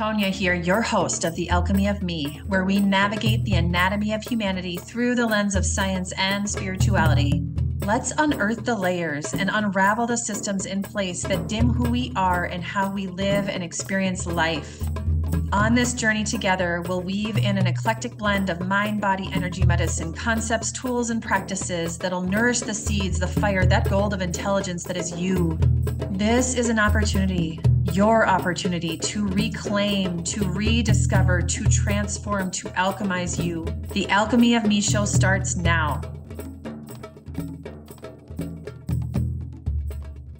Tonia here, your host of The Alchemy of Me, where we navigate the anatomy of humanity through the lens of science and spirituality. Let's unearth the layers and unravel the systems in place that dim who we are and how we live and experience life. On this journey together, we'll weave in an eclectic blend of mind-body energy medicine concepts, tools, and practices that'll nourish the seeds, the fire, that gold of intelligence that is you. This is an opportunity, your opportunity to reclaim, to rediscover, to transform, to alchemize you. The Alchemy of Me show starts now.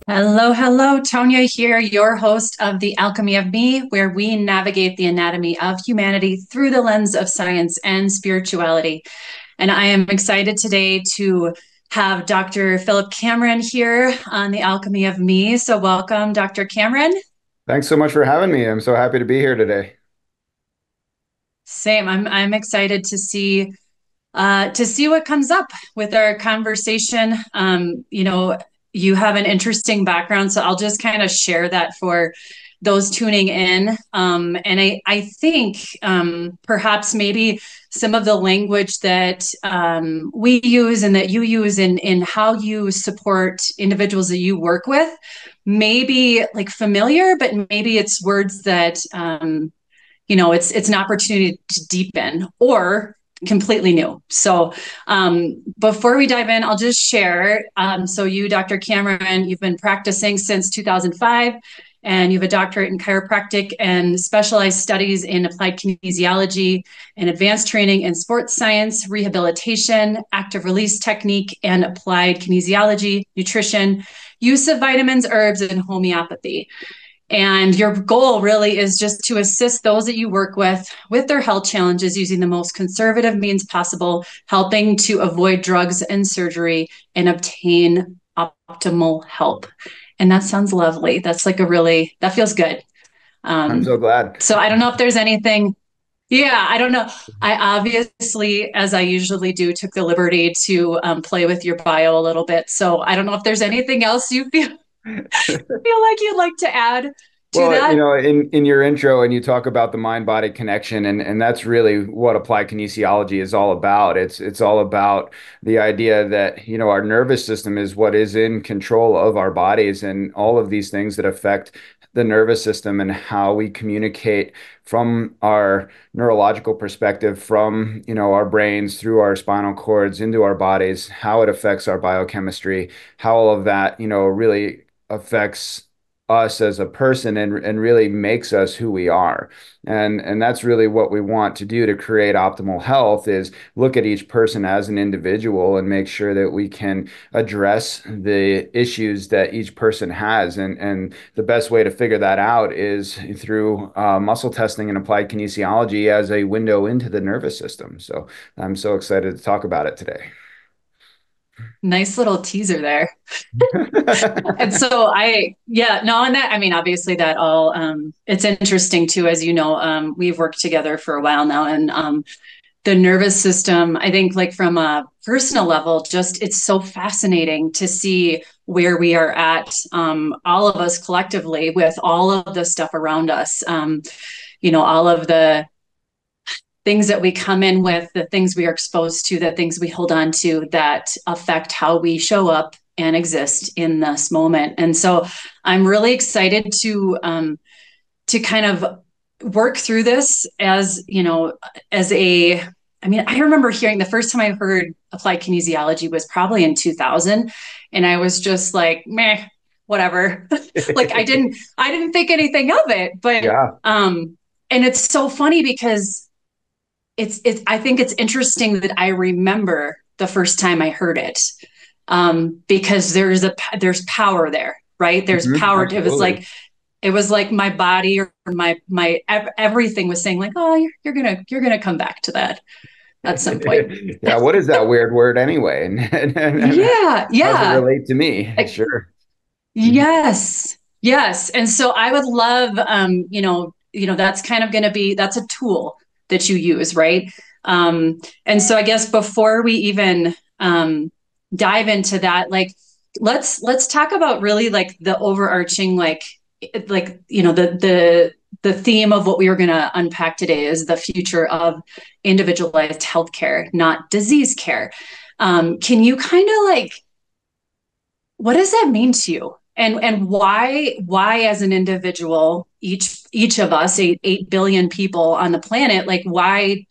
Hello, hello. Tonia here, your host of The Alchemy of Me, where we navigate the anatomy of humanity through the lens of science and spirituality. And I am excited today to have Dr. Philip Cameron here on The Alchemy of Me. So welcome, Dr. Cameron. Thanks so much for having me. I'm so happy to be here today. Same. I'm excited to see what comes up with our conversation. You have an interesting background, so I'll just kind of share that for those tuning in. And I think perhaps maybe some of the language that we use and that you use in how you support individuals that you work with may be like familiar, but maybe it's words that, it's an opportunity to deepen or completely new. So before we dive in, I'll just share. So you, Dr. Cameron, you've been practicing since 2005, and you have a doctorate in chiropractic and specialized studies in applied kinesiology and advanced training in sports science, rehabilitation, active release technique, and applied kinesiology, nutrition, use of vitamins, herbs, and homeopathy. And your goal really is just to assist those that you work with their health challenges using the most conservative means possible, helping to avoid drugs and surgery and obtain optimal help. And that sounds lovely. That's that feels good. I'm so glad. So I don't know if there's anything. Yeah, I don't know. I obviously, as I usually do, took the liberty to play with your bio a little bit. So I don't know if there's anything else you feel like you'd like to add to that? In your intro, and you talk about the mind-body connection, and that's really what applied kinesiology is all about. It's all about the idea that, our nervous system is what is in control of our bodies, and all of these things that affect the nervous system and how we communicate from our neurological perspective, from, our brains through our spinal cords into our bodies, how it affects our biochemistry, how all of that, really affects us as a person and really makes us who we are. And that's really what we want to do to create optimal health, is look at each person as an individual and make sure that we can address the issues that each person has. And the best way to figure that out is through muscle testing and applied kinesiology as a window into the nervous system. So I'm so excited to talk about it today. Nice little teaser there. And so obviously that all, it's interesting too, as you know, we've worked together for a while now, and the nervous system, I think, like from a personal level, just it's so fascinating to see where we are at, all of us collectively, with all of the stuff around us, all of the things that we come in with, the things we are exposed to, the things we hold on to that affect how we show up and exist in this moment. And so I'm really excited to kind of work through this as I remember hearing the first time I heard applied kinesiology was probably in 2000. And I was just like, meh, whatever. Like I didn't think anything of it, but, Yeah. and it's so funny because I think it's interesting that I remember the first time I heard it, because there's power there, right? There's power. Absolutely. It was like my body or my everything was saying like, oh, you're gonna come back to that at some point. Yeah, what is that weird word anyway? And Yeah, how does it yeah. relate to me? Sure. Yes. And so I would love, that's kind of going to be, that's a tool that you use, right? And so I guess before we even dive into that, like, let's talk about really like the overarching, the the theme of what we were going to unpack today is the future of individualized healthcare, not disease care. Can you kind of like, what does that mean to you? And why as an individual, each of us, 8 billion people on the planet, like why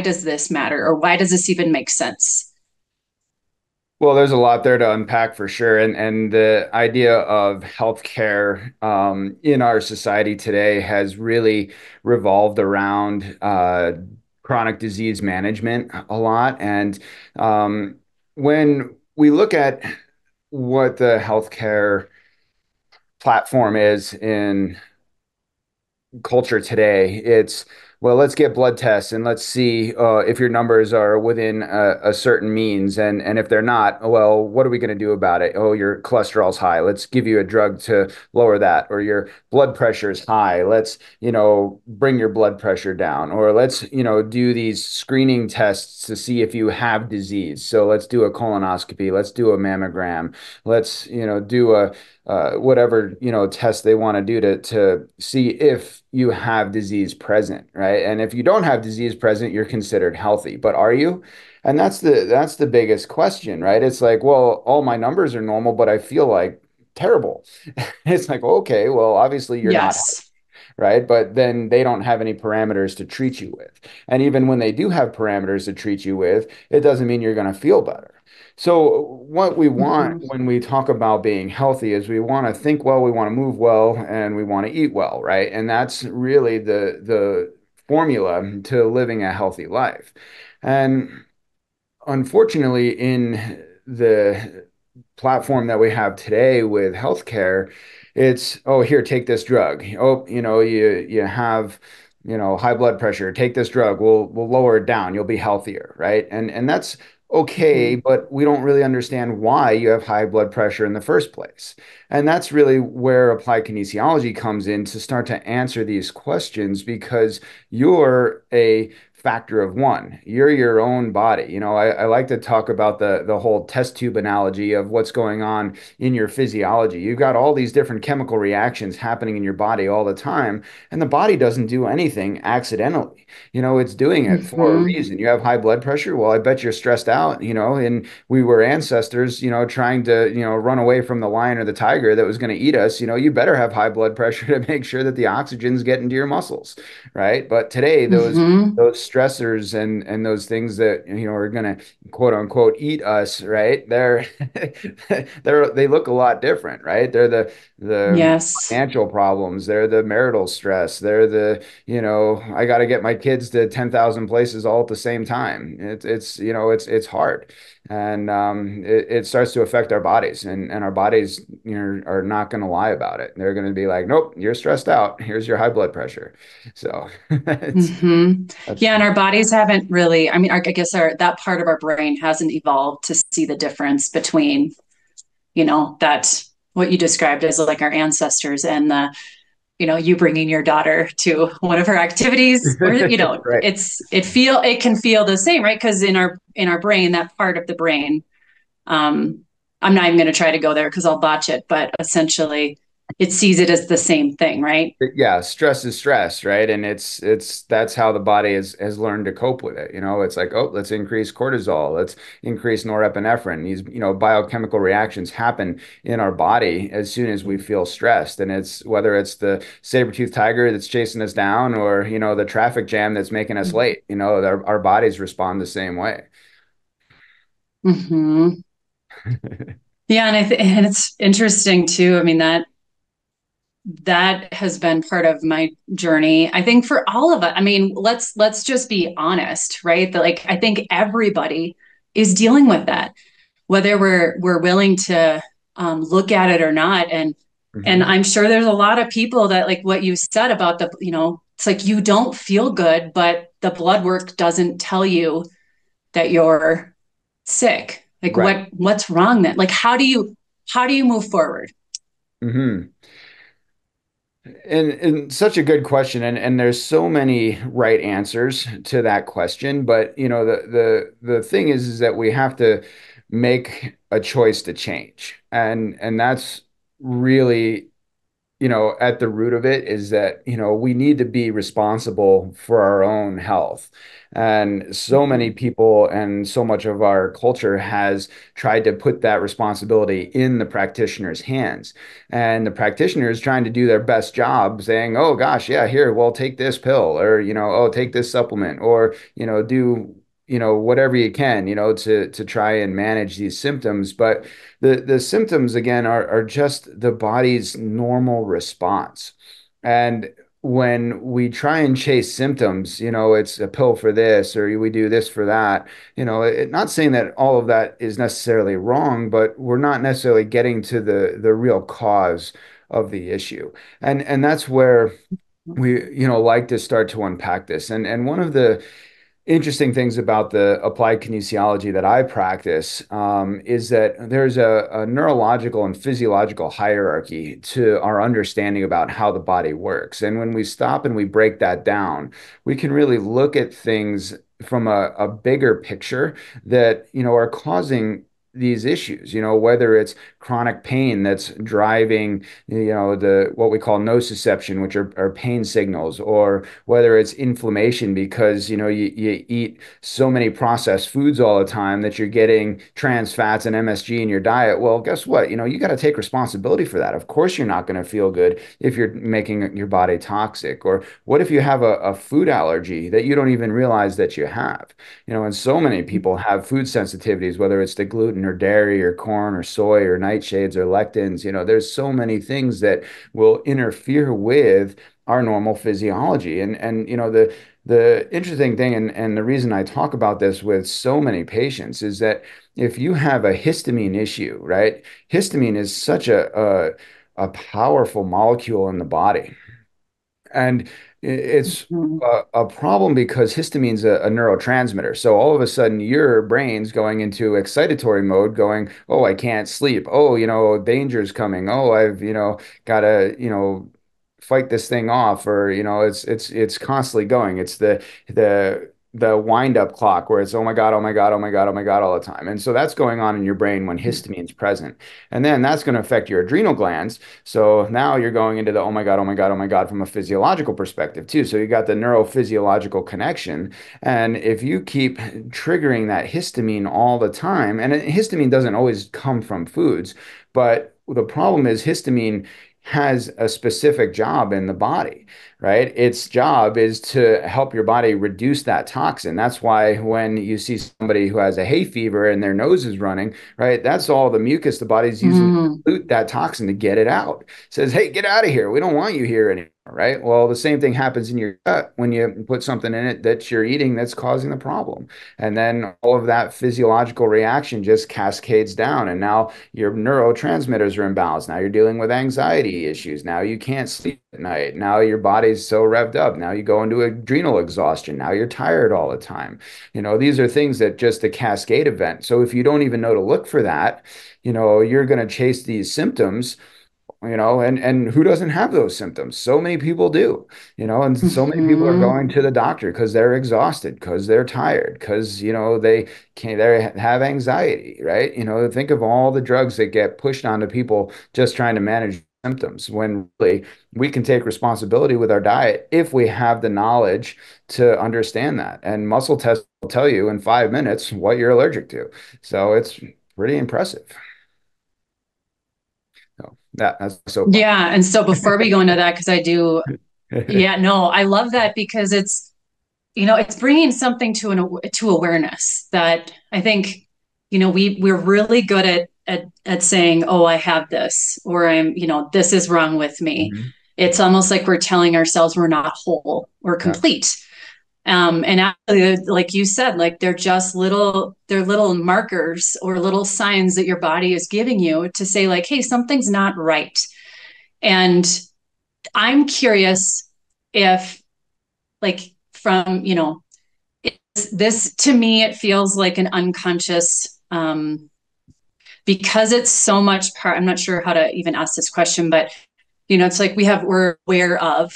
does this matter, or why does this even make sense? Well, there's a lot there to unpack for sure, and the idea of healthcare in our society today has really revolved around chronic disease management a lot. And when we look at what the healthcare platform is in culture today. It's, well, let's get blood tests and let's see if your numbers are within a certain means. And if they're not, well, what are we going to do about it? Oh, your cholesterol's high. Let's give you a drug to lower that. Or your blood pressure is high. Let's, bring your blood pressure down. Or let's, do these screening tests to see if you have disease. So let's do a colonoscopy. Let's do a mammogram. Let's, do a whatever test they want to do to see if you have disease present, right? And if you don't have disease present, you're considered healthy. But are you? And that's the biggest question, right? It's like, well, all my numbers are normal, but I feel like terrible. It's like, okay, well, obviously you're not, Yes. right? But then they don't have any parameters to treat you with. And even when they do have parameters to treat you with, it doesn't mean you're going to feel better. So, what we want Mm-hmm. when we talk about being healthy is we want to think well, we want to move well, and we want to eat well, right? And that's really the formula to living a healthy life. And unfortunately, in the platform that we have today with healthcare, it's, oh, here, take this drug. Oh, you have, high blood pressure. Take this drug. We'll lower it down. You'll be healthier, right? And that's okay, Mm-hmm. but we don't really understand why you have high blood pressure in the first place. And that's really where applied kinesiology comes in to start to answer these questions because you're a factor of one. You're your own body. I like to talk about the whole test tube analogy of what's going on in your physiology. You've got all these different chemical reactions happening in your body all the time, and the body doesn't do anything accidentally. It's doing it for a Mm-hmm. reason. You have high blood pressure. Well, I bet you're stressed out, and we were ancestors, trying to, run away from the lion or the tiger that was going to eat us. You better have high blood pressure to make sure that the oxygen's getting to your muscles, right? But today, Mm-hmm. those stressors and those things that are going to quote unquote eat us, right? They look a lot different, right? They're the Yes. financial problems, they're the marital stress, they're the I got to get my kids to 10,000 places all at the same time. It's hard, and it starts to affect our bodies, and our bodies are not going to lie about it. They're going to be like, nope, you're stressed out, here's your high blood pressure. So it's Mm-hmm. that's Yeah, and our bodies haven't really, I mean, I guess that part of our brain hasn't evolved to see the difference between, that what you described as like our ancestors and you bringing your daughter to one of her activities, or right. it can feel the same, right? Because in our brain, that part of the brain, um I'm not even going to try to go there because I'll botch it, but essentially it sees it as the same thing, right? Yeah, stress is stress, right? And it's that's how the body has learned to cope with it. It's like, oh, let's increase cortisol, let's increase norepinephrine. These, biochemical reactions happen in our body as soon as we feel stressed. And it's whether it's the saber-toothed tiger that's chasing us down or, the traffic jam that's making us late, our bodies respond the same way. Mm-hmm. Yeah, and it's interesting too. I mean, that has been part of my journey. I think for all of us. I mean, let's just be honest, right? That like I think everybody is dealing with that, whether we're willing to look at it or not. And Hmm. I'm sure there's a lot of people that like what you said about it's like you don't feel good, but the blood work doesn't tell you that you're sick. Like Right. what's wrong then? Like how do you move forward? Hmm. And such a good question, and there's so many right answers to that question. But the thing is that we have to make a choice to change, and that's really at the root of it is that, we need to be responsible for our own health. And so many Mhm. people and so much of our culture has tried to put that responsibility in the practitioner's hands. And the practitioner is trying to do their best job saying, oh gosh, yeah, here, well, take this pill, or, oh, take this supplement, or, do whatever you can, to try and manage these symptoms. But the symptoms again are just the body's normal response. And when we try and chase symptoms, it's a pill for this, or we do this for that, not saying that all of that is necessarily wrong, but we're not necessarily getting to the real cause of the issue. And that's where we, like to start to unpack this. And one of the interesting things about the applied kinesiology that I practice, is that there's a neurological and physiological hierarchy to our understanding about how the body works. And when we stop and we break that down, we can really look at things from a bigger picture that, are causing these issues, whether it's chronic pain that's driving, the what we call nociception, which are pain signals, or whether it's inflammation because you eat so many processed foods all the time that you're getting trans fats and MSG in your diet. Well, guess what? You got to take responsibility for that. Of course, you're not going to feel good if you're making your body toxic. Or what if you have a food allergy that you don't even realize that you have? And so many people have food sensitivities, whether it's to gluten or dairy or corn or soy or nightshades or lectins. There's so many things that will interfere with our normal physiology. And the interesting thing, and the reason I talk about this with so many patients, is that if you have a histamine issue, right? Histamine is such a powerful molecule in the body. And it's Mhm. a problem because histamine's a neurotransmitter. So all of a sudden, your brain's going into excitatory mode, going, "Oh, I can't sleep. Oh, danger's coming. Oh, I've got to fight this thing off." Or it's constantly going. It's the wind up clock where it's, oh my God, oh my God, oh my God, oh my God, all the time. And so that's going on in your brain when histamine's present. And then that's going to affect your adrenal glands. So now you're going into the oh my God, oh my God, oh my God from a physiological perspective too. So you got the neurophysiological connection. And if you keep triggering that histamine all the time, and histamine doesn't always come from foods, but the problem is histamine has a specific job in the body, right? Its job is to help your body reduce that toxin. That's why when you see somebody who has a hay fever and their nose is running, right? That's all the mucus the body's using to Mhm. dilute that toxin to get it out. It says, hey, get out of here. We don't want you here anymore, right? Well, the same thing happens in your gut when you put something in it that you're eating that's causing the problem. And then all of that physiological reaction just cascades down. And now your neurotransmitters are imbalanced. Now you're dealing with anxiety issues. Now you can't sleep at night. Now your body's so revved up. Now you go into adrenal exhaustion. Now you're tired all the time. These are things that just a cascade event. So if you don't even know to look for that, you're going to chase these symptoms, and who doesn't have those symptoms? So many people do, and so many people are Mhm. going to the doctor because they're exhausted, because they're tired, because, they have anxiety, right? Think of all the drugs that get pushed onto people just trying to manage symptoms when really we can take responsibility with our diet if we have the knowledge to understand that. And muscle tests will tell you in 5 minutes what you're allergic to. So it's pretty impressive. So that's a soapbox. Yeah. And so before we go into that, because I do, yeah, no, I love that because it's bringing something to awareness that I think, we're really good at saying, oh, I have this, or this is wrong with me. Mhm. It's almost like we're telling ourselves we're not whole or Yeah. complete. And actually, like you said, like they're little markers or little signs that your body is giving you to say, like, hey, something's not right. And I'm curious if, like, from, this to me, it feels like an unconscious, because it's so much part. I'm not sure how to even ask this question, but, it's like we're aware of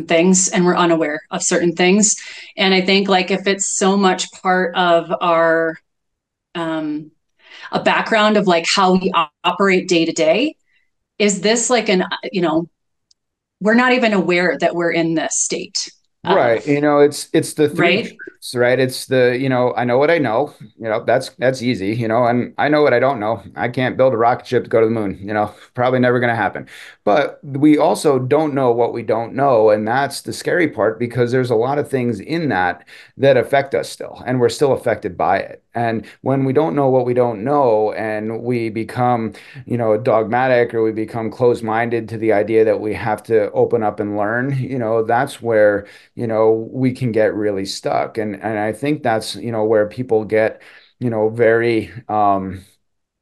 things and we're unaware of certain things. And I think like if it's so much part of our a background of like how we operate day to day, is this like an, we're not even aware that we're in this state of, Right. It's the three right? truths, right? It's the, I know what I know, that's easy, and I know what I don't know. I can't build a rocket ship to go to the moon, probably never going to happen. But we also don't know what we don't know, and that's the scary part because there's a lot of things in that affect us still, and we're still affected by it. And when we don't know what we don't know and we become, dogmatic, or we become closed-minded to the idea that we have to open up and learn, that's where we can get really stuck. And I think that's, where people get, very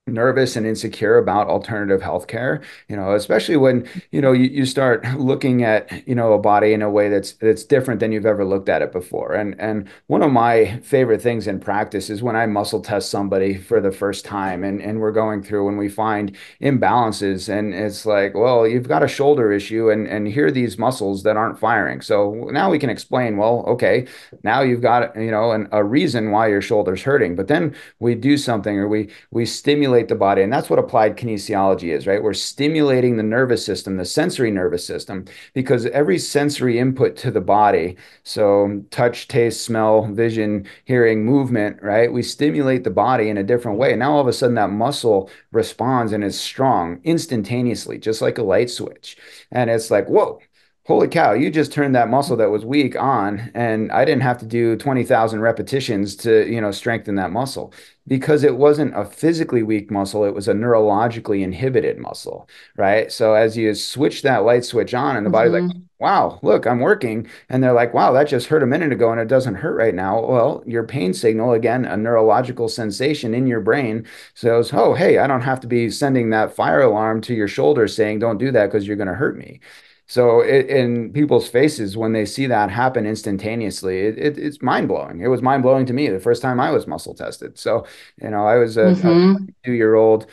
nervous and insecure about alternative healthcare, especially when, you start looking at, a body in a way that's different than you've ever looked at it before. And one of my favorite things in practice is when I muscle test somebody for the first time, and we're going through and we find imbalances, and it's like, well, you've got a shoulder issue, and here are these muscles that aren't firing. So now we can explain, well, okay, now you've got, a reason why your shoulder's hurting. But then we do something, or we stimulate the body. And that's what applied kinesiology is, right? We're stimulating the nervous system, the sensory nervous system, because every sensory input to the body, so touch, taste, smell, vision, hearing, movement, right? We stimulate the body in a different way. And now all of a sudden that muscle responds and is strong instantaneously, just like a light switch. And it's like, whoa. Holy cow, you just turned that muscle that was weak on, and I didn't have to do 20,000 repetitions to, strengthen that muscle, because it wasn't a physically weak muscle, it was a neurologically inhibited muscle, right? So as you switch that light switch on, and the body's like, Mm-hmm. wow, look, I'm working. And they're like, wow, that just hurt a minute ago and it doesn't hurt right now. Well, your pain signal, again, a neurological sensation in your brain says, oh, hey, I don't have to be sending that fire alarm to your shoulder saying, don't do that because you're going to hurt me. So in people's faces, when they see that happen instantaneously, it's mind blowing. It was mind blowing to me the first time I was muscle tested. So, I was a Mm-hmm. 22-year-old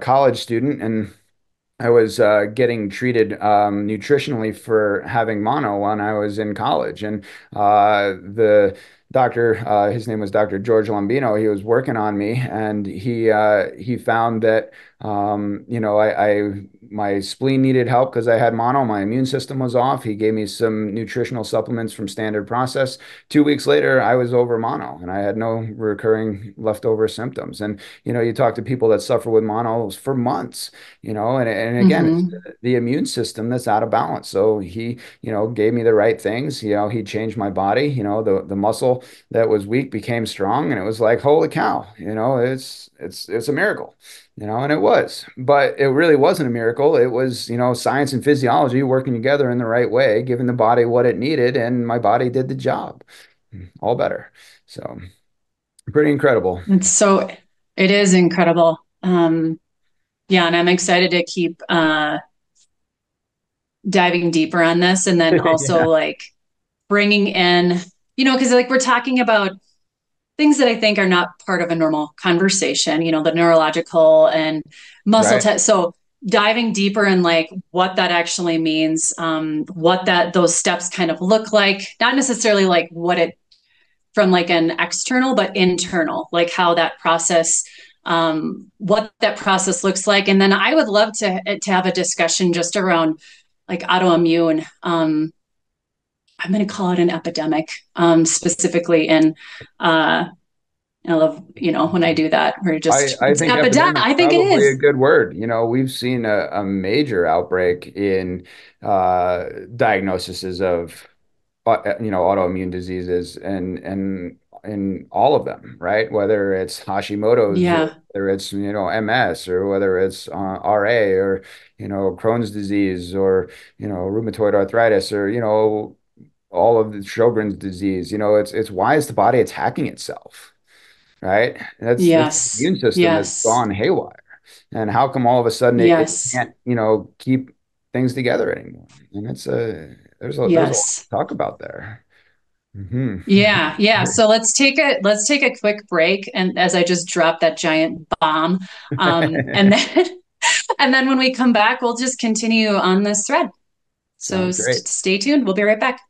college student, and I was getting treated nutritionally for having mono when I was in college. And the doctor, his name was Dr. George Lombino, he was working on me, and he found that, my spleen needed help because I had mono. My immune system was off. He gave me some nutritional supplements from Standard Process. 2 weeks later, I was over mono, and I had no recurring leftover symptoms. And, you talk to people that suffer with mono for months, and again, it's Mm-hmm. the immune system that's out of balance. So he, gave me the right things. He changed my body. The muscle that was weak became strong, and it was like, holy cow, it's a miracle, and it was. But it really wasn't a miracle. It was, science and physiology working together in the right way, giving the body what it needed, and my body did the job, all better. So pretty incredible. It is incredible. Yeah, and I'm excited to keep diving deeper on this, and then also Yeah. like bringing in, because like we're talking about things that I think are not part of a normal conversation, the neurological and muscle Right. test. So diving deeper in like what that actually means, what those steps kind of look like, not necessarily like what it from like an external, but internal, like how that process, what that process looks like. And then I would love to have a discussion just around like autoimmune. I'm going to call it an epidemic, specifically in I love, when I do that, we're just, I it's think epidemic. epidemic's I think it probably a is. good word. We've seen a major outbreak in diagnoses of autoimmune diseases, and all of them, right? Whether it's Hashimoto's, or Yeah. whether it's MS, or whether it's RA, or Crohn's disease, or rheumatoid arthritis, or all of the Sjogren's disease. It's why is the body attacking itself? Right? That's the Yes. immune system that's Yes. gone haywire. And how come all of a sudden it Yes. can't, keep things together anymore? And there's a lot Yes. to talk about there. Hmm. Yeah. Yeah. So let's take a quick break. And as I just dropped that giant bomb, and then, and then when we come back, we'll just continue on this thread. So Sounds great. stay tuned. We'll be right back.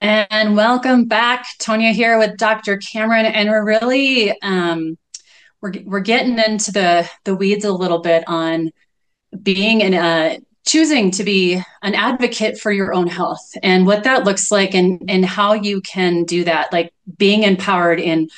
And welcome back, Tonia here with Dr. Cameron, and we're really we're getting into the weeds a little bit on being and choosing to be an advocate for your own health and what that looks like, and how you can do that, like being empowered in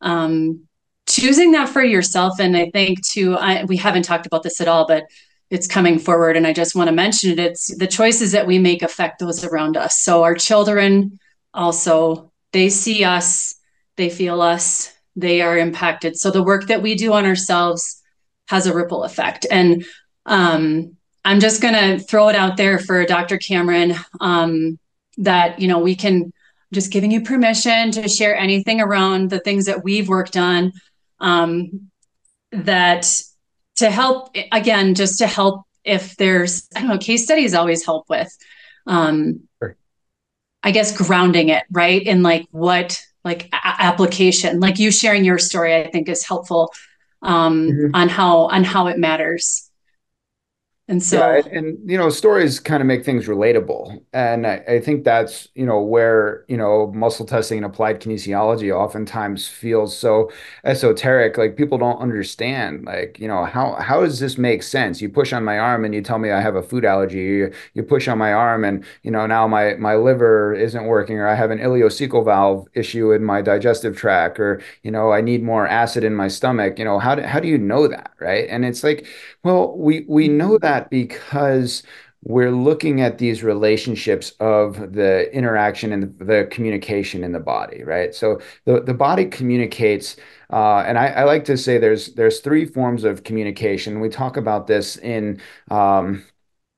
um, choosing that for yourself. And I think too, we haven't talked about this at all, but it's coming forward, and I just want to mention it. It's the choices that we make affect those around us. So our children also, they see us, they feel us, they are impacted. So the work that we do on ourselves has a ripple effect. And I'm just going to throw it out there for Dr. Cameron, that, we can, just giving you permission to share anything around the things that we've worked on, that to help, again, just to help if there's, I don't know, case studies always help with, um, Sure. I guess, grounding it, right? In like what, like application, like you sharing your story, I think is helpful, Mhm. on how it matters. And Yeah, so, stories kind of make things relatable. And I think that's, where, muscle testing and applied kinesiology oftentimes feels so esoteric. Like people don't understand, like, how does this make sense? You push on my arm and you tell me I have a food allergy. You push on my arm and, now my liver isn't working, or I have an ileocecal valve issue in my digestive tract, or, I need more acid in my stomach. How do you know that, right? And it's like, well, we know mhm. that because we're looking at these relationships of the interaction and the communication in the body, right? So the body communicates, and I like to say there's three forms of communication. We talk about this in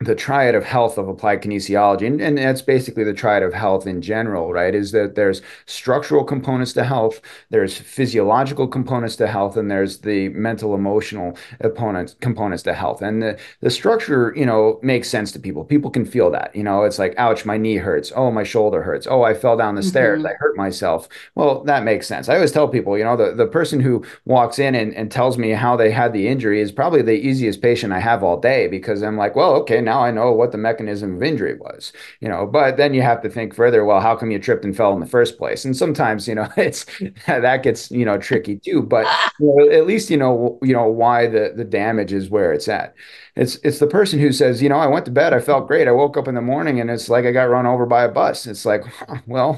the triad of health of applied kinesiology, and that's basically the triad of health in general, right? Is that there's structural components to health, there's physiological components to health, and there's the mental emotional components to health. And the structure, makes sense to people. People can feel that, it's like, ouch, my knee hurts. Oh, my shoulder hurts. Oh, I fell down the stairs. I Mm-hmm. hurt myself. Well, that makes sense. I always tell people, the person who walks in and tells me how they had the injury is probably the easiest patient I have all day, because I'm like, well, okay, now I know what the mechanism of injury was, but then you have to think further. Well, how come you tripped and fell in the first place? And sometimes, it's that gets, tricky too, but at least, why the damage is where it's at. It's the person who says, I went to bed, I felt great. I woke up in the morning and it's like I got run over by a bus. It's like, huh, well,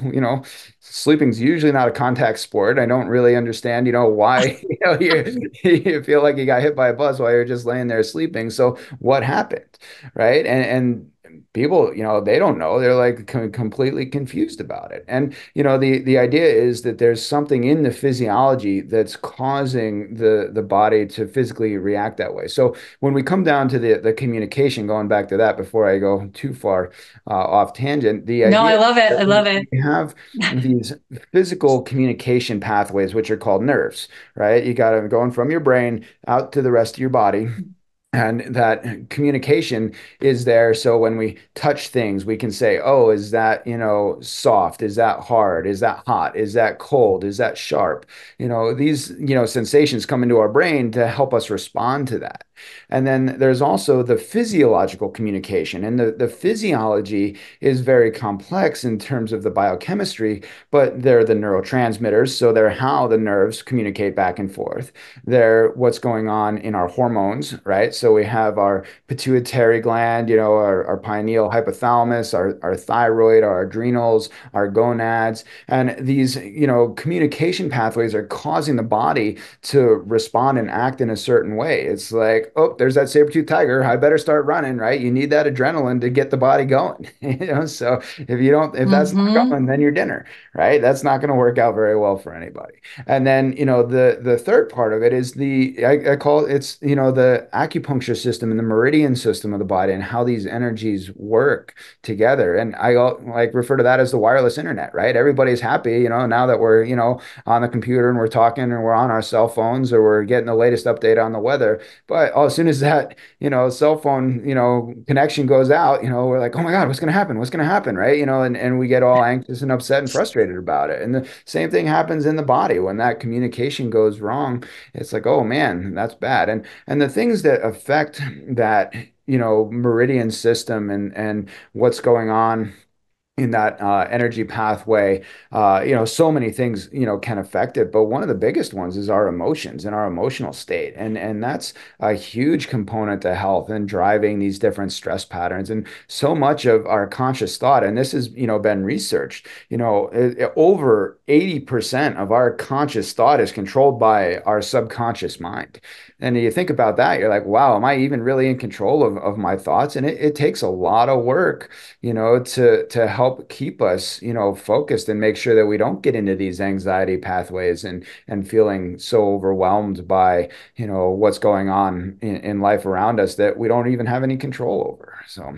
sleeping's usually not a contact sport. I don't really understand, why, you feel like you got hit by a bus while you're just laying there sleeping. So what happened, right? And people, they don't know. They're like completely confused about it. And the idea is that there's something in the physiology that's causing the body to physically react that way. So when we come down to the communication, going back to that before I go too far off tangent, the No, idea I love it. that I love it. we have these physical communication pathways, which are called nerves, right? You got them going from your brain out to the rest of your body. And that communication is there. So when we touch things, we can say, oh, is that, soft? Is that hard? Is that hot? Is that cold? Is that sharp? These, sensations come into our brain to help us respond to that. And then there's also the physiological communication. And the physiology is very complex in terms of the biochemistry, but they're the neurotransmitters. So they're how the nerves communicate back and forth. They're what's going on in our hormones, right? So we have our pituitary gland, our pineal hypothalamus, our thyroid, our adrenals, our gonads. And these, communication pathways are causing the body to respond and act in a certain way. It's like, oh, there's that saber-tooth tiger. I better start running, right? You need that adrenaline to get the body going. So if that's not Mm-hmm. going, then you're dinner, right? That's not going to work out very well for anybody. And then, the third part of it is I call it, it's, the acupuncture system and the meridian system of the body, and how these energies work together. And like refer to that as the wireless internet, right? Everybody's happy, now that we're, on the computer and we're talking and we're on our cell phones, or we're getting the latest update on the weather. But as soon as that, cell phone, connection goes out, we're like, oh my God, what's going to happen? What's going to happen? Right. And we get all anxious and upset and frustrated about it. And the same thing happens in the body when that communication goes wrong. It's like, oh man, that's bad. And the things that affect that, meridian system and what's going on in that energy pathway. So many things, can affect it, but one of the biggest ones is our emotions and our emotional state, and that's a huge component to health and driving these different stress patterns. And so much of our conscious thought, and this has, been researched, over 80% of our conscious thought is controlled by our subconscious mind. And you think about that, you're like, wow, am I even really in control of my thoughts? And it takes a lot of work, to help keep us, focused and make sure that we don't get into these anxiety pathways and feeling so overwhelmed by, what's going on in life around us that we don't even have any control over. So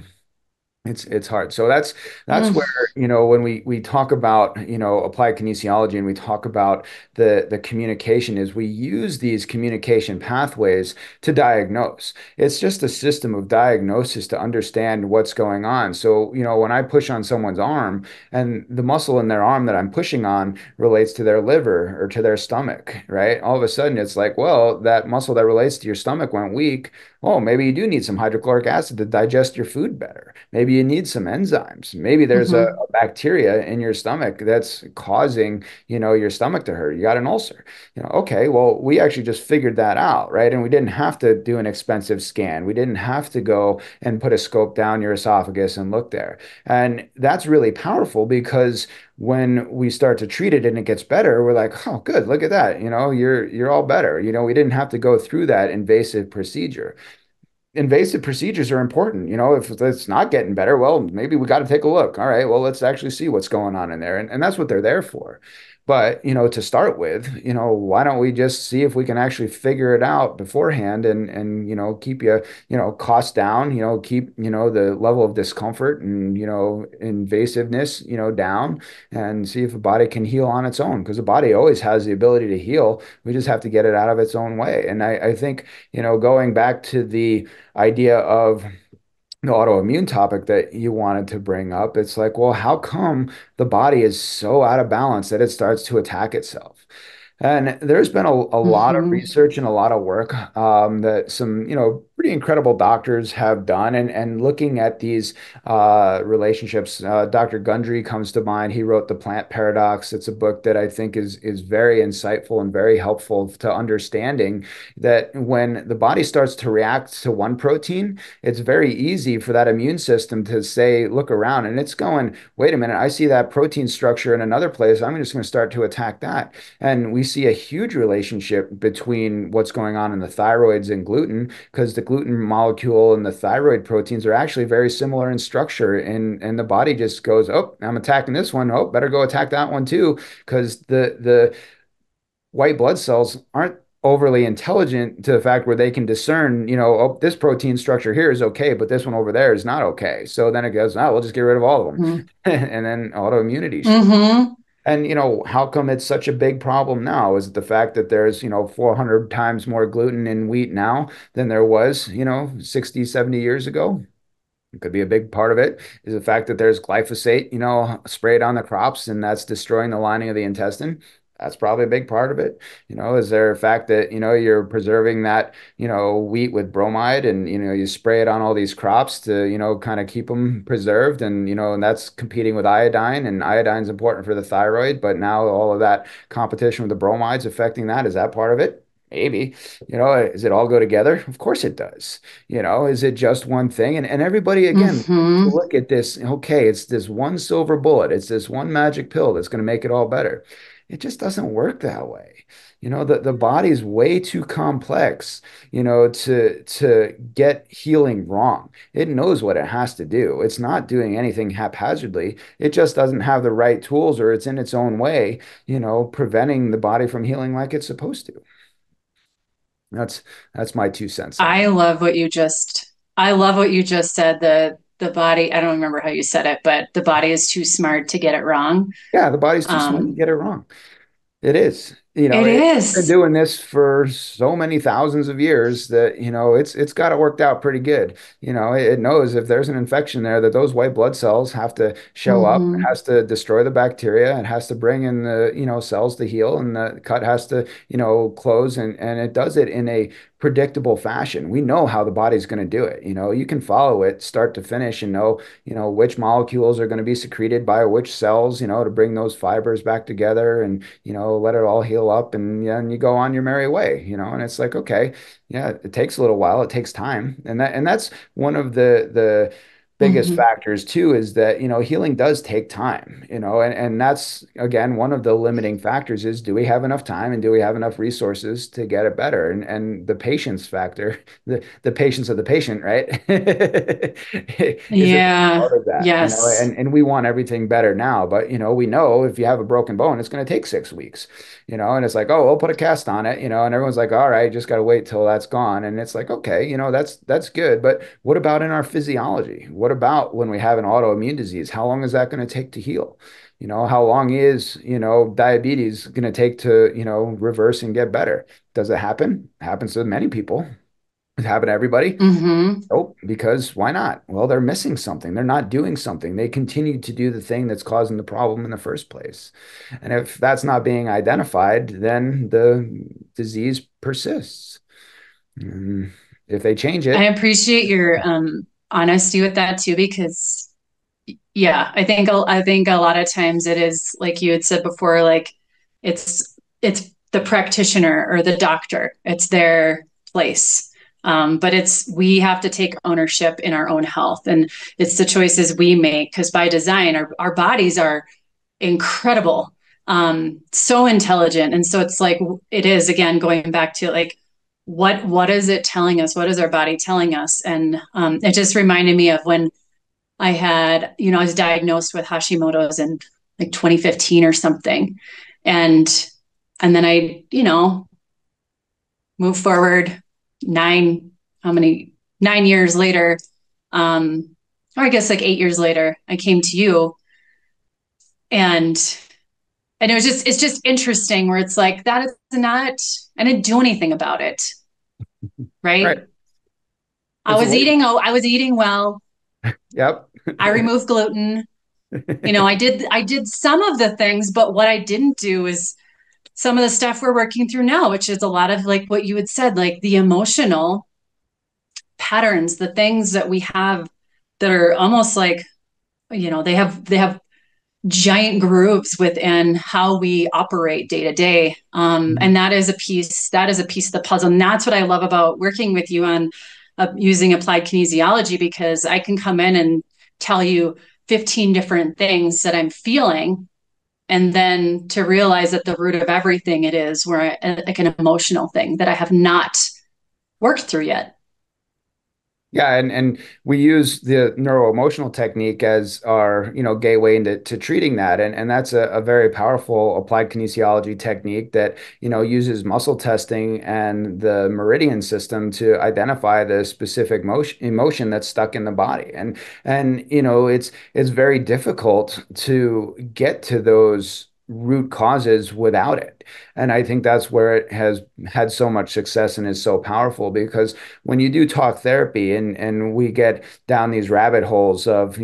it's hard. So that's Mm, where, when we talk about, applied kinesiology, and we talk about the communication, is we use these communication pathways to diagnose. It's just a system of diagnosis to understand what's going on. So, when I push on someone's arm, and the muscle in their arm that I'm pushing on relates to their liver or to their stomach, right? All of a sudden it's like, well, that muscle that relates to your stomach went weak. Oh, maybe you do need some hydrochloric acid to digest your food better. Maybe you need some enzymes. Maybe there's mhm, a bacteria in your stomach that's causing, your stomach to hurt. You got an ulcer. Okay, well, we actually just figured that out, right? And we didn't have to do an expensive scan. We didn't have to go and put a scope down your esophagus and look there. And that's really powerful because when we start to treat it and it gets better, we're like, oh, good, look at that. You're all better. We didn't have to go through that invasive procedure. Invasive procedures are important. If it's not getting better, well, maybe we got to take a look. All right, well, let's actually see what's going on in there. And that's what they're there for. But, to start with, why don't we just see if we can actually figure it out beforehand and keep costs down, keep, the level of discomfort and, invasiveness, down, and see if the body can heal on its own, because the body always has the ability to heal. We just have to get it out of its own way. And I think, going back to the idea of the autoimmune topic that you wanted to bring up, it's like, well, how come the body is so out of balance that it starts to attack itself? And there's been a lot of mhm. research and a lot of work that some, pretty incredible doctors have done, and looking at these relationships. Dr. Gundry comes to mind. He wrote The Plant Paradox. It's a book that I think is very insightful and very helpful to understanding that when the body starts to react to one protein, it's very easy for that immune system to say, look around, and it's going, wait a minute, I see that protein structure in another place. I'm just going to start to attack that. And we see a huge relationship between what's going on in the thyroids and gluten, because the gluten molecule and the thyroid proteins are actually very similar in structure. And the body just goes, oh, I'm attacking this one. Oh, better go attack that one too, because the white blood cells aren't overly intelligent to the fact where they can discern, oh, this protein structure here is okay, but this one over there is not okay. So then it goes, oh, we'll just get rid of all of them. Mhm. And then autoimmunity shows. Mhm. And, how come it's such a big problem now? Is it the fact that there's, 400 times more gluten in wheat now than there was, 60, 70 years ago? It could be a big part of it. Is the fact that there's glyphosate, sprayed on the crops, and that's destroying the lining of the intestine. That's probably a big part of it. Is there a fact that, you're preserving that, wheat with bromide, and, you spray it on all these crops to, kind of keep them preserved, and that's competing with iodine, and iodine's important for the thyroid, but now all of that competition with the bromides affecting that. Is that part of it? Maybe. Does it all go together? Of course it does. Is it just one thing? And everybody, again, to Mhm. look at this, okay, it's this one silver bullet, it's this one magic pill that's going to make it all better. It just doesn't work that way. The body's way too complex, to get healing wrong. It knows what it has to do. It's not doing anything haphazardly. It just doesn't have the right tools, or it's in its own way, preventing the body from healing like it's supposed to. That's that's my 2 cents on I it. love what you just I love what you just said. The body, I don't remember how you said it, but the body is too smart to get it wrong. Yeah, the body's too smart to Um, get it wrong. It is. It It's been is. doing this for so many thousands of years that, it's got it worked out pretty good. It knows if there's an infection there that those white blood cells have to show up, it Hmm. has to destroy the bacteria, it has to bring in the, cells to heal, and the cut has to, close, and it does it in a predictable fashion. We know how the body's going to do it. You can follow it start to finish and know, which molecules are going to be secreted by which cells, to bring those fibers back together and, let it all heal up, and yeah, and you go on your merry way, and it's like, okay, yeah, it takes a little while, it takes time. And that's one of the biggest Hmm. factors too, is that, healing does take time, and that's again one of the limiting factors is, do we have enough time and do we have enough resources to get it better? And the patience factor, the patience of the patient, right? Is a big Yeah. part of that, Yes. and we want everything better now, but we know if you have a broken bone, it's going to take 6 weeks, and it's like, oh, we'll put a cast on it, and everyone's like, all right, just got to wait till that's gone. And it's like, okay, that's good. But what about in our physiology? What about when we have an autoimmune disease? How long is that going to take to heal? How long is, diabetes going to take to, reverse and get better? Does it happen? It happens to many people. Does it happen to everybody? Hmm. Nope, because why not? Well, they're missing something. They're not doing something. They continue to do the thing that's causing the problem in the first place. And if that's not being identified, then the disease persists. And if they change I it, appreciate your honesty with that too, because yeah, I think a lot of times it is like you had said before, like it's the practitioner or the doctor, it's their place. But it's we have to take ownership in our own health, and it's the choices we make because by design, our bodies are incredible, so intelligent, and so it's like it is again going back to like what is it telling us? What is our body telling us? And it just reminded me of when I had, I was diagnosed with Hashimoto's in like 2015 or something. And then I, moved forward nine, how many, 9 years later, or I guess like 8 years later, I came to you and it's just interesting where it's like that is not, I didn't do anything about it, right? right? It's a label. I was eating well. Yep. I removed gluten. I did some of the things, but what I didn't do is some of the stuff we're working through now, which is a lot of like what you had said, like the emotional patterns, the things that we have that are almost like, they have giant grooves within how we operate day to day. And that is a piece of the puzzle. And that's what I love about working with you on using applied kinesiology, because I can come in and tell you 15 different things that I'm feeling, and then to realize that the root of everything it is where like an emotional thing that I have not worked through yet. Yeah, and we use the neuroemotional technique as our, gateway into treating that. And that's a very powerful applied kinesiology technique that, uses muscle testing and the meridian system to identify the specific emotion that's stuck in the body. And it's very difficult to get to those root causes without it. And I think that's where it has had so much success and is so powerful, because when you do talk therapy and we get down these rabbit holes of,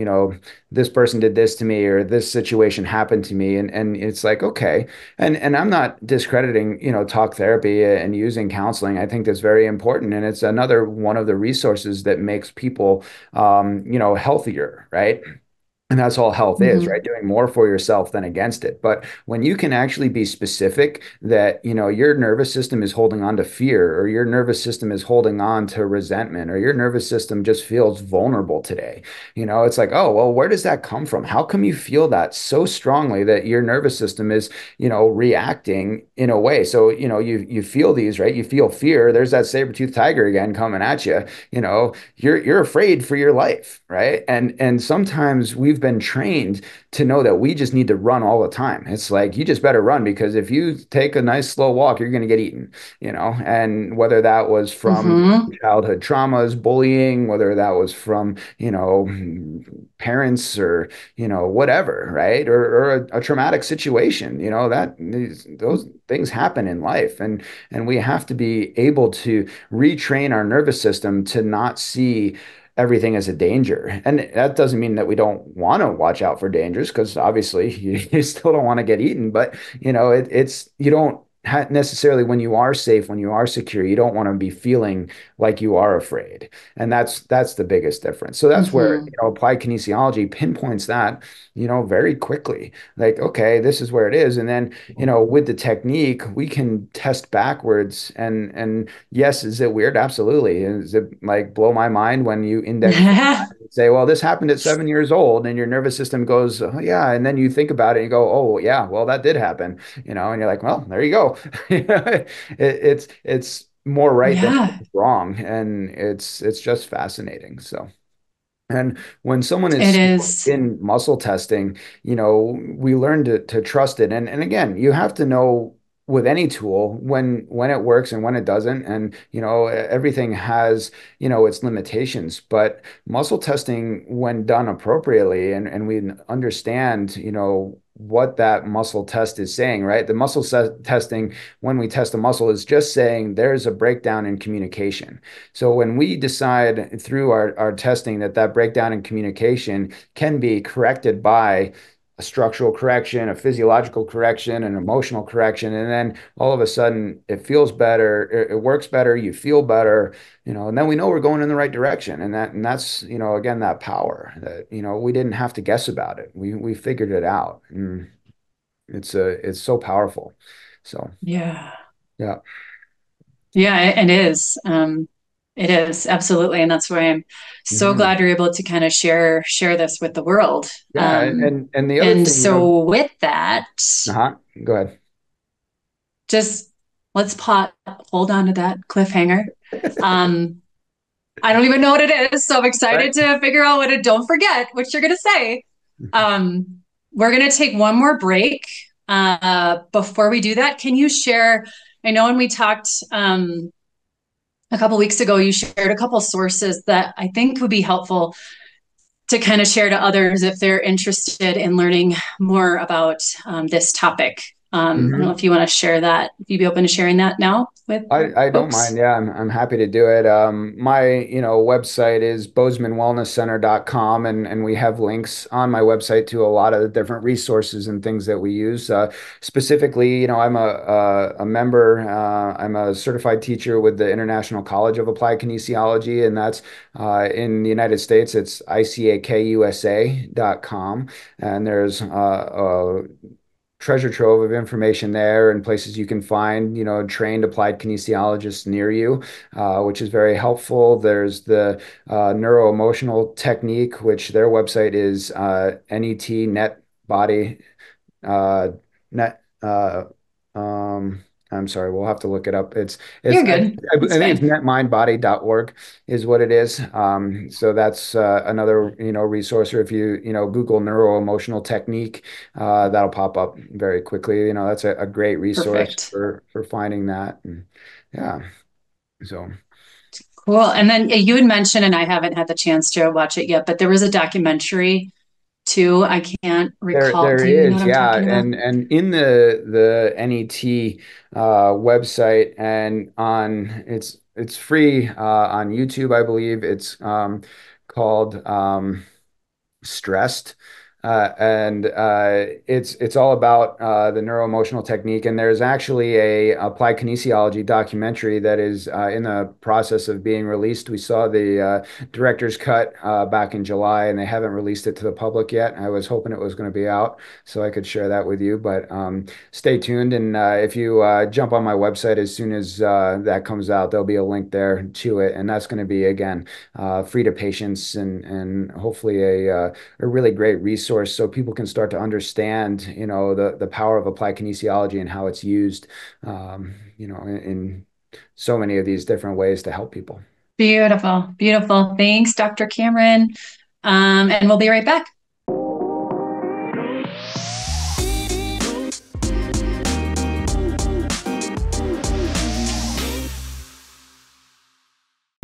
this person did this to me or this situation happened to me, and it's like, okay. And I'm not discrediting, talk therapy and using counseling. I think that's very important, and it's another one of the resources that makes people healthier, right? And that's all health is, Mm-hmm. right? Doing more for yourself than against it. But when you can actually be specific that, your nervous system is holding on to fear, or your nervous system is holding on to resentment, or your nervous system just feels vulnerable today, it's like, oh, well, where does that come from? How come you feel that so strongly that your nervous system is, reacting in a way? So, you feel these, right? You feel fear. There's that saber-toothed tiger again coming at you. You're afraid for your life, right? And sometimes we've been trained to know that we just need to run all the time. It's like you just better run because if you take a nice slow walk, you're going to get eaten, and whether that was from Mm-hmm. childhood traumas, bullying, whether that was from, parents or, whatever, right? Or a traumatic situation, those things happen in life. And we have to be able to retrain our nervous system to not see everything as a danger. And that doesn't mean that we don't want to watch out for dangers, because obviously you still don't want to get eaten, but it's you don't necessarily, when you are safe, when you are secure, you don't want to be feeling like you are afraid. And that's the biggest difference. So that's where, Mm-hmm. applied kinesiology pinpoints that, very quickly. Like, okay, this is where it is. And then, with the technique, we can test backwards. And yes, is it weird? Absolutely. Is it like blow my mind when you index say, well, this happened at 7 years old, and your nervous system goes, oh, yeah. And then you think about it and you go, oh, yeah, well, that did happen, and you're like, well, there you go. It's more right than Yeah, wrong. And it's just fascinating. So. And when someone it is is. in muscle testing, we learn to trust it. And again, you have to know with any tool when it works and when it doesn't. And, everything has, its limitations. But muscle testing, when done appropriately, and we understand, what that muscle test is saying, right? The testing, when we test a muscle, is just saying there's a breakdown in communication. So when we decide through our testing that breakdown in communication can be corrected by a structural correction, a physiological correction, an emotional correction, and then all of a sudden it feels better, it works better, you feel better, and then we know we're going in the right direction. And that's, again, that power that, we didn't have to guess about it. We figured it out. And it's so powerful. So Yeah. yeah. Yeah, it is. It is absolutely, and that's why I'm so Mhm. glad you're able to kind of share this with the world. Yeah. And the other And thing, so with that, uh-huh, go ahead. just let's hold on to that cliffhanger. Um, I don't even know what it is, so I'm excited Right. to figure out what it. Don't forget what you're gonna say. We're gonna take one more break. Before we do that, can you share? I know when we talked a couple weeks ago, you shared a couple sources that I think would be helpful to kind of share to others if they're interested in learning more about this topic. I don't know Mhm. if you want to share that. If you'd be open to sharing that now with I don't mind. folks. Yeah, I'm happy to do it. My, website is bozemanwellnesscenter.com, and we have links on my website to a lot of the different resources and things that we use. Specifically, I'm a member, I'm a certified teacher with the International College of Applied Kinesiology, and that's in the United States, it's icakusa.com. And there's treasure trove of information there and places you can find, trained applied kinesiologists near you, which is very helpful. There's the neuro-emotional technique, which their website is NET net body net I'm sorry, we'll have to look it up. It's You're good. I It's think it's fine. netmindbody.org is what it is. So that's another, resource. Or if you, Google neuro emotional technique, that'll pop up very quickly. That's a great resource Perfect. for finding that. And yeah. So Cool. And then you had mentioned, and I haven't had the chance to watch it yet, but there was a documentary too. I can't recall. there Do you know is, what I'm yeah. talking about? And in the NET website, and it's free on YouTube, I believe. It's called Stressed. And it's all about the neuro-emotional technique. And there's actually a applied kinesiology documentary that is in the process of being released. We saw the director's cut back in July, and they haven't released it to the public yet. I was hoping it was going to be out so I could share that with you, but stay tuned. And if you jump on my website as soon as that comes out, there'll be a link there to it, and that's going to be, again, free to patients, and hopefully a really great resource so people can start to understand, the power of applied kinesiology and how it's used, in so many of these different ways to help people. Beautiful. Beautiful. Thanks, Dr. Cameron. And we'll be right back.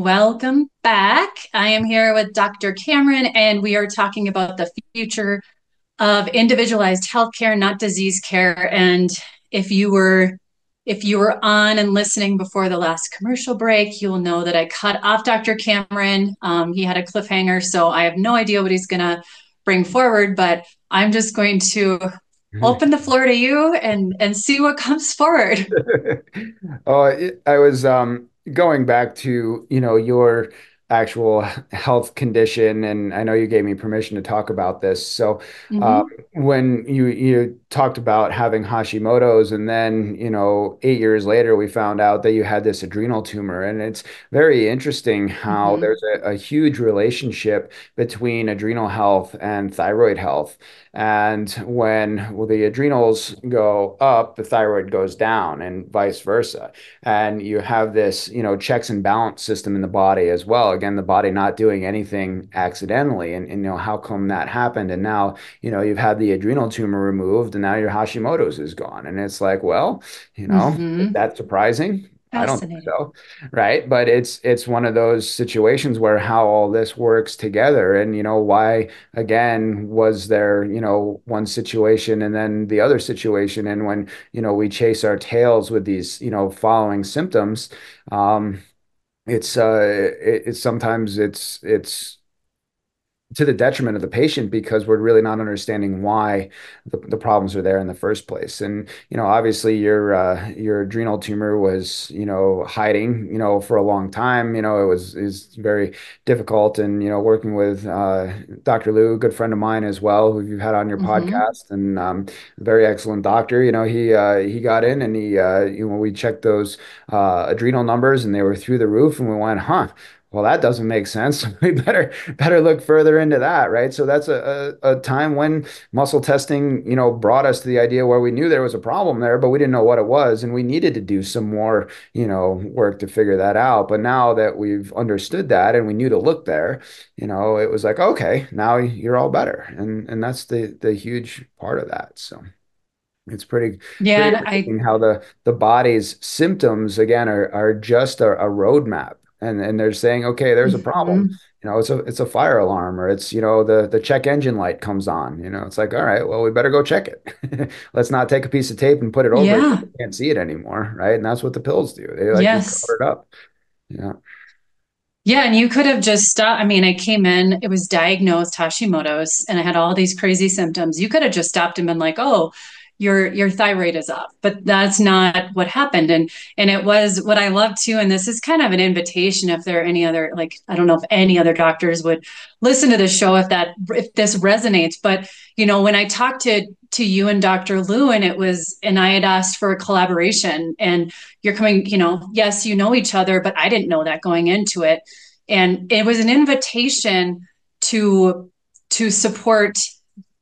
welcome back. I am here with Dr. Cameron, and we are talking about the future of individualized healthcare, not disease care. And if you were if you were on and listening before the last commercial break, you will know that I cut off Dr. Cameron. He had a cliffhanger, so I have no idea what he's going to bring forward, but I'm just going to open the floor to you and see what comes forward. Oh, I was going back to, your actual health condition, and I know you gave me permission to talk about this. So, Mm-hmm. when you talked about having Hashimoto's, and then, 8 years later, we found out that you had this adrenal tumor, and it's very interesting how Mm-hmm. there's a huge relationship between adrenal health and thyroid health. And when the adrenals go up, the thyroid goes down, and vice versa. And you have this, checks and balance system in the body as well. Again, the body not doing anything accidentally. And how come that happened? And now, you've had the adrenal tumor removed, and now your Hashimoto's is gone. And it's like, well, is Mm-hmm. that surprising? I don't think Fascinating. so, right? But it's one of those situations where how all this works together, and why again was there one situation and then the other situation, and when we chase our tails with these following symptoms, it's sometimes it's to the detriment of the patient because we're really not understanding why the problems are there in the first place. And obviously your adrenal tumor was hiding for a long time. It was is very difficult. And working with Dr. Lou, a good friend of mine as well, who you've had on your Mm-hmm. podcast, and very excellent doctor. He got in, and we checked those adrenal numbers, and they were through the roof, and we went, huh. Well, that doesn't make sense. We better look further into that, right? So that's a time when muscle testing, brought us to the idea where we knew there was a problem there, but we didn't know what it was, and we needed to do some more, work to figure that out. But now that we've understood that and we knew to look there, it was like, okay, now you're all better, and that's the huge part of that. So. It's Yeah, pretty and interesting how the body's symptoms again are just a roadmap, and they're saying, okay, there's a problem. mhm. It's a fire alarm, or it's the check engine light comes on. It's like, all right, well, we better go check it. Let's not take a piece of tape and put it over it so Yeah, we can't see it anymore, right? And that's what the pills do. They like just yes. cover it up. Yeah. Yeah, and you could have just stopped. I mean, I came in, it was diagnosed Hashimoto's, and I had all these crazy symptoms. You could have just stopped and been like, "Oh, your thyroid is up." But that's not what happened. And it was what I love too, and this is kind of an invitation if there are any other, like, I don't know if any other doctors would listen to this show if this resonates, but when I talked to you and Dr. Lou, and I had asked for a collaboration, and you're coming, yes, each other, but I didn't know that going into it. And it was an invitation to support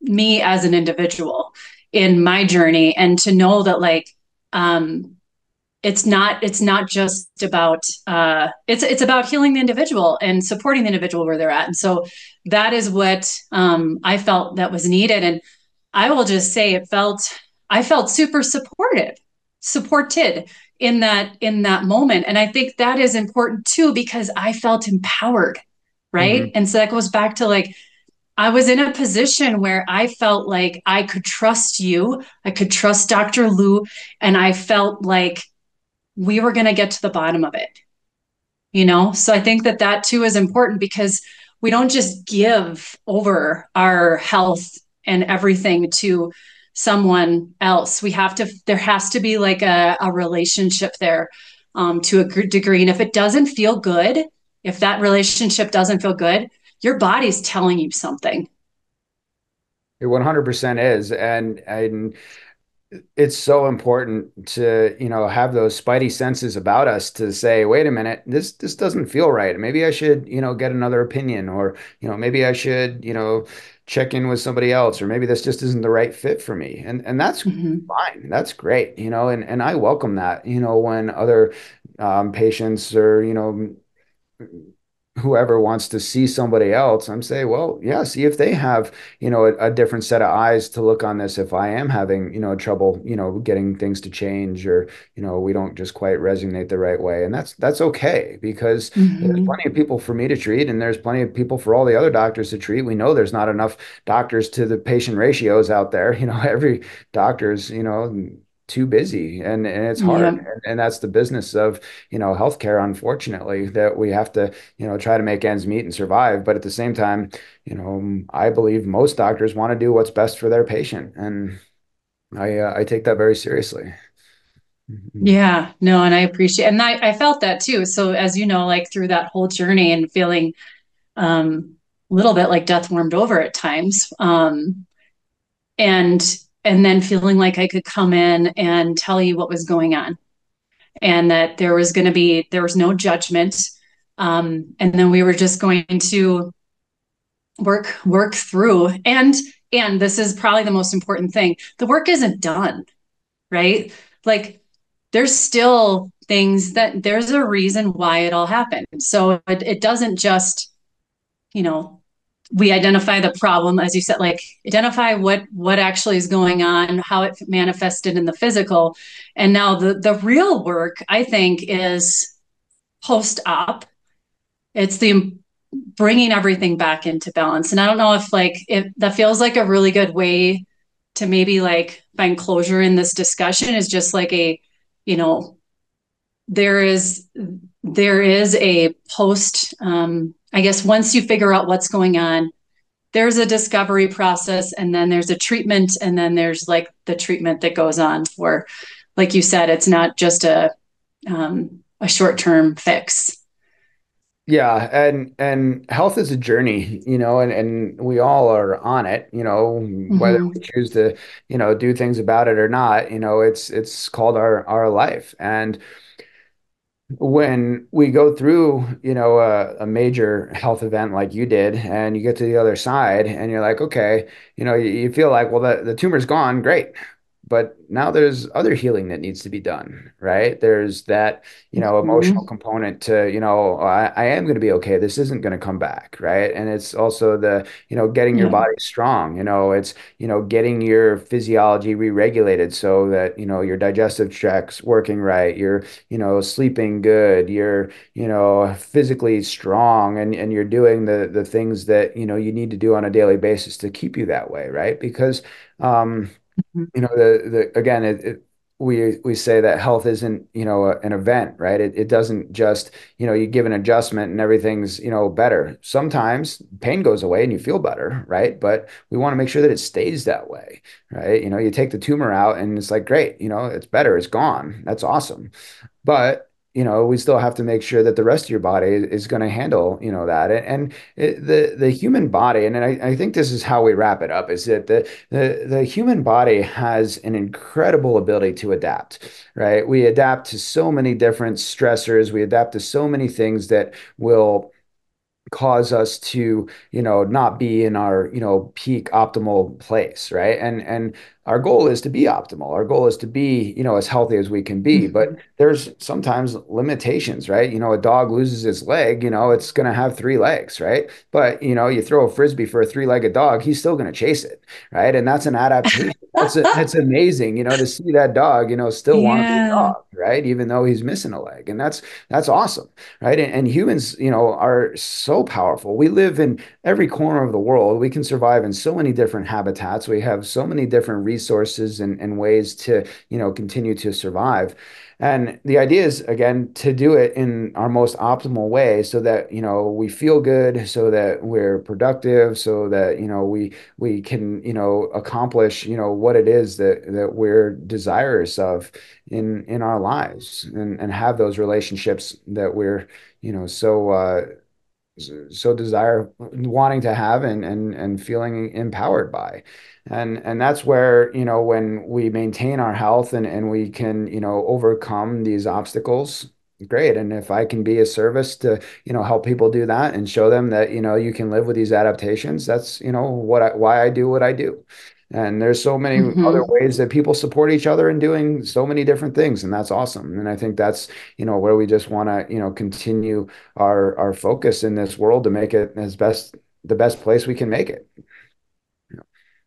me as an individual in my journey, and to know that, like, um it's not just about it's about healing the individual and supporting the individual where they're at. And so that is what I felt that was needed. And I will just say I felt super supported in that moment. And I think that is important too, because I felt empowered, right? Hmm. And so that goes back to, like, I was in a position where I felt like I could trust you, I could trust Dr. Lou, and I felt like we were going to get to the bottom of it. So I think that too is important, because we don't just give over our health and everything to someone else. There has to be like a relationship there, to a degree. And if it doesn't feel good, if that relationship doesn't feel good, your body's telling you something. It 100% is, and it's so important to have those spidey senses about us to say, wait a minute, this doesn't feel right. Maybe I should get another opinion, or maybe I should check in with somebody else, or maybe this just isn't the right fit for me. And that's Mm-hmm. fine, that's great, and I welcome that when other patients, or whoever wants to see somebody else, I'm saying, well, yeah, see if they have, a different set of eyes to look on this. If I am having, trouble, getting things to change, or, we don't just quite resonate the right way. And that's okay, because there's Hmm. plenty of people for me to treat, and there's plenty of people for all the other doctors to treat. We know there's not enough doctors to the patient ratios out there. Every doctor's, too busy, and it's hard. Yeah. And that's the business of, healthcare, unfortunately, that we have to, try to make ends meet and survive. But at the same time, I believe most doctors want to do what's best for their patient. And I take that very seriously. Mhm. Yeah, no, and I appreciate, and I felt that too. So as you know, like through that whole journey and feeling a little bit like death warmed over at times, and and then feeling like I could come in and tell you what was going on, and that there was no judgment, and then we were just going to work through, and this is probably the most important thing: the work isn't done, right? Like there's still things that there's a reason why it all happened. So it doesn't just, you know, we identify the problem, as you said, like identify what actually is going on, how it manifested in the physical. And now the real work, I think, is post-op. It's the bringing everything back into balance. And I don't know if like if that feels like a really good way to maybe like find closure in this discussion, is just like a, you know, there is there is a post, I guess once you figure out what's going on, there's a discovery process, and then there's a treatment, and then there's like the treatment that goes on for, like you said, it's not just a short-term fix. Yeah, and health is a journey, and we all are on it, whether we Mm-hmm. choose to, do things about it or not, it's called our life. And when we go through, a major health event like you did, and you get to the other side, and you're like, okay, you feel like, well, the tumor's gone, great. But now there's other healing that needs to be done, right? There's that, emotional Mm-hmm. component to, I am going to be okay. This isn't going to come back, right? And it's also the, getting your Yeah. body strong, it's, getting your physiology re-regulated so that, your digestive tract's working right, you're, sleeping good, you're, physically strong, and you're doing the things that, you need to do on a daily basis to keep you that way, right? Because, um, the again, we say that health isn't, an event, right? It doesn't just, you give an adjustment and everything's, better. Sometimes pain goes away and you feel better, right? But we want to make sure that it stays that way, right? You take the tumor out and it's like, great, it's better, it's gone. That's awesome. But we still have to make sure that the rest of your body is going to handle, that. And the human body, and I think this is how we wrap it up, is that the human body has an incredible ability to adapt, right? We adapt to so many different stressors. We adapt to so many things that will cause us to, not be in our, peak optimal place, right? And our goal is to be optimal. Our goal is to be, as healthy as we can be. But Mm-hmm. there's sometimes limitations, right? A dog loses its leg, it's going to have three legs, right? But, you throw a frisbee for a three-legged dog, he's still going to chase it, right? And that's an adaptation. That's amazing, to see that dog, still want to be a Yeah. dog, right? Even though he's missing a leg. And that's awesome, right? And humans, are so powerful. We live in every corner of the world. We can survive in so many different habitats. We have so many different resources and ways to, continue to survive. And the idea is, again, to do it in our most optimal way so that, we feel good, so that we're productive, so that, we can, accomplish, what it is that we're desirous of in our lives, and have those relationships that we're, so desire wanting to have, and feeling empowered by. And that's where, when we maintain our health, and we can, overcome these obstacles, great. And if I can be a service to, help people do that and show them that, you can live with these adaptations, that's, why I do what I do. And there's so many other Hmm. ways that people support each other in doing so many different things, and that's awesome. And I think that's, where we just want to, continue our focus in this world to make it the best place we can make it.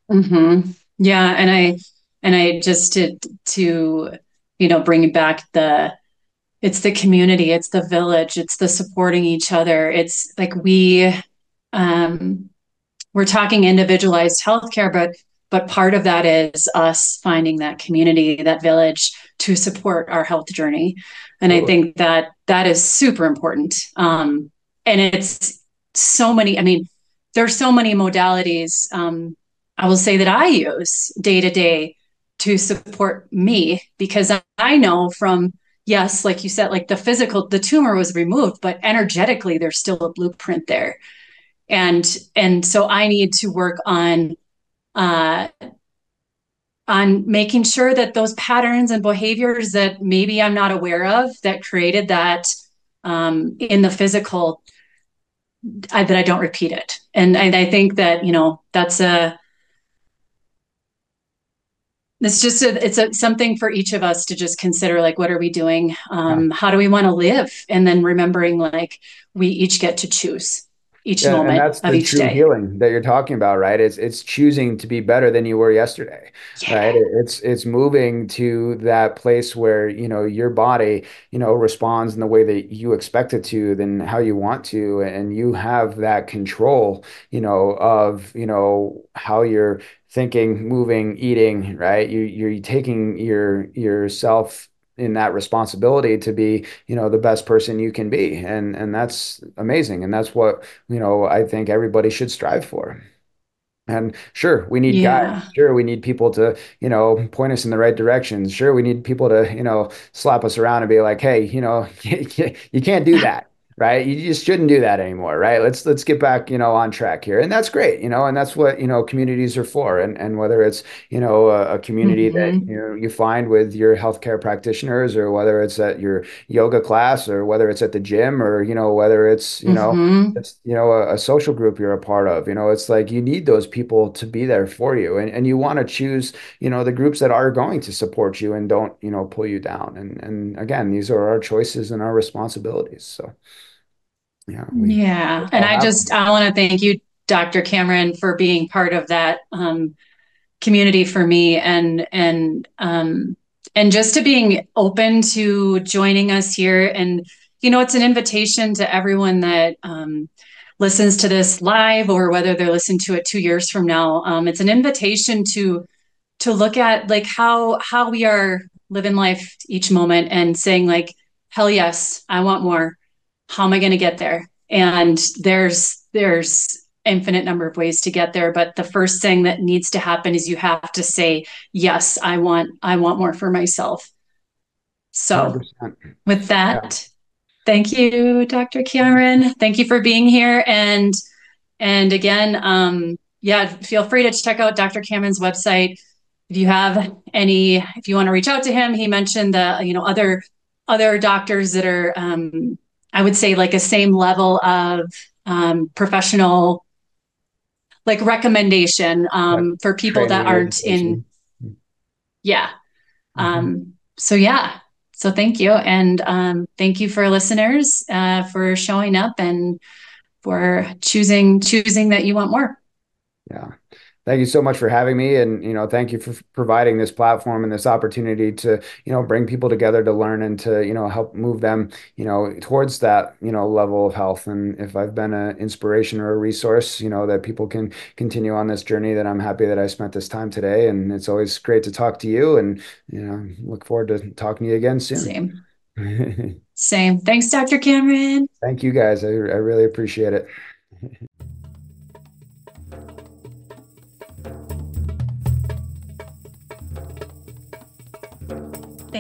Hmm. Yeah. And I just to, bring it back it's the community, it's the village, it's the supporting each other. It's like um, we're talking individualized healthcare, but part of that is us finding that community, that village to support our health journey. And I Absolutely. think that that is super important. And it's so many, I mean, there's so many modalities, I will say, that I use day to day to support me, because I know from, yes, like you said, like the physical, the tumor was removed, but energetically there's still a blueprint there. And so I need to work uh, on making sure that those patterns and behaviors that maybe I'm not aware of that created that, in the physical, that I don't repeat it. And I think that, that's something for each of us to just consider, like, what are we doing? Yeah. How do we want to live? And then remembering, like, we each get to choose each Yeah, and moment that's of the each true day. healing that you're talking about, right? It's choosing to be better than you were yesterday, Yeah. right? It's moving to that place where, your body, responds in the way that you expect it to, than how you want to, and you have that control, of, how you're thinking, moving, eating, right? You're taking yourself in that responsibility to be, the best person you can be. And that's amazing. And that's what, I think everybody should strive for. And sure, we need guides. Yeah. Sure, we need people to, point us in the right directions. Sure, we need people to, slap us around and be like, hey, you can't do that, right? You just shouldn't do that anymore, right? Let's get back, on track here. And that's great, and that's what, communities are for. And whether it's, a community that, Mm-hmm. you find with your healthcare practitioners, or whether it's at your yoga class, or whether it's at the gym, or, whether Mm-hmm. it's a social group you're a part of. It's like you need those people to be there for you, and you want to choose, the groups that are going to support you and don't, pull you down. And again, these are our choices and our responsibilities. So yeah, we Yeah. And all have them. I want to thank you, Dr. Cameron, for being part of that, community for me, and just to being open to joining us here. And, it's an invitation to everyone that, listens to this live, or whether they're listening to it 2 years from now. It's an invitation to look at, like, how we are living life each moment, and saying, like, hell yes, I want more. How am I going to get there? And there's infinite number of ways to get there, but the first thing that needs to happen is you have to say, yes, I want more for myself. So 100%. with Yeah. that, thank you, Dr. Cameron. Thank you for being here. And again, yeah, feel free to check out Dr. Cameron's website. If you want to reach out to him, he mentioned the, other doctors that are, I would say, like a same level of, professional, like, recommendation, Like for people that training, aren't in, education. yeah. Mhm. So yeah. So thank you. And, thank you for listeners, for showing up, and for choosing that you want more. Yeah. Thank you so much for having me. And, thank you for providing this platform and this opportunity to, bring people together to learn and to, help move them, towards that, level of health. And if I've been an inspiration or a resource, that people can continue on this journey, then I'm happy that I spent this time today. And it's always great to talk to you, and, look forward to talking to you again soon. Same. Same. Thanks, Dr. Cameron. Thank you guys. I really appreciate it.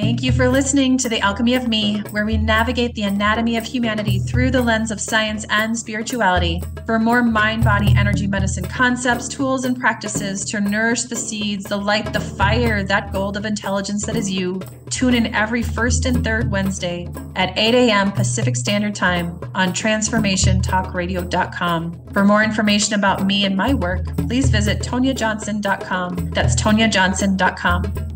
Thank you for listening to The Alchemy of Me, where we navigate the anatomy of humanity through the lens of science and spirituality. For more mind, body, energy, medicine concepts, tools, and practices to nourish the seeds, the light, the fire, that gold of intelligence that is you, tune in every first and third Wednesday at 8 a.m. Pacific Standard Time on transformationtalkradio.com. For more information about me and my work, please visit toniajohnson.com. That's toniajohnson.com.